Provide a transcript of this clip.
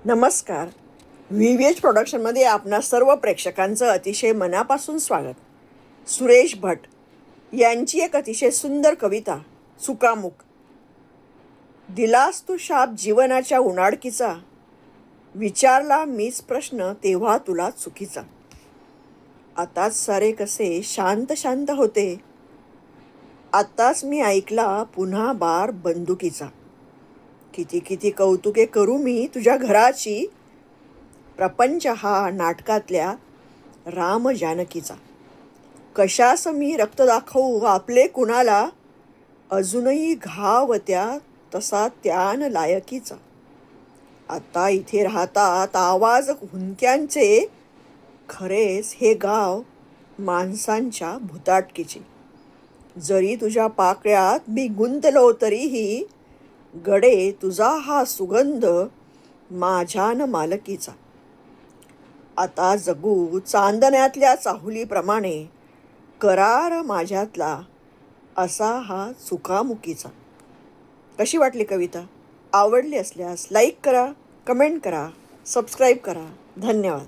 नमस्कार. व्ही प्रोडक्शनमध्ये आपणा सर्व प्रेक्षकांचं अतिशय मनापासून स्वागत. सुरेश भट यांची एक अतिशय सुंदर कविता चुकामुक. दिलास तू शाप जीवनाच्या उनाडकीचा, विचारला मीच प्रश्न तेव्हा तुला चुकीचा. आताच सारे कसे शांत शांत होते, आताच मी ऐकला पुन्हा बार बंदुकीचा. किती किती कौतुके करू मी तुझ्या घराची, प्रपंच हा नाटकातल्या राम जानकीचा. कशास मी रक्त दाखवू आपले कुणाला, अजूनही घाव त्या तसा त्यान लायकीचा. आता इथे राहतात आवाज हुंक्यांचे, खरेच हे गाव माणसांच्या भुताटकीचे. जरी तुझ्या पाकळ्यात मी गुंतलो तरीही, गडे तुझा हा सुगंध माझ्यान मालकीचा. आता जगू चांदण्यातल्या चाहुलीप्रमाणे, करार माझ्यातला असा हा चुकामुकीचा. कशी वाटली कविता? आवडली असल्यास लाईक करा, कमेंट करा, सबस्क्राईब करा. धन्यवाद.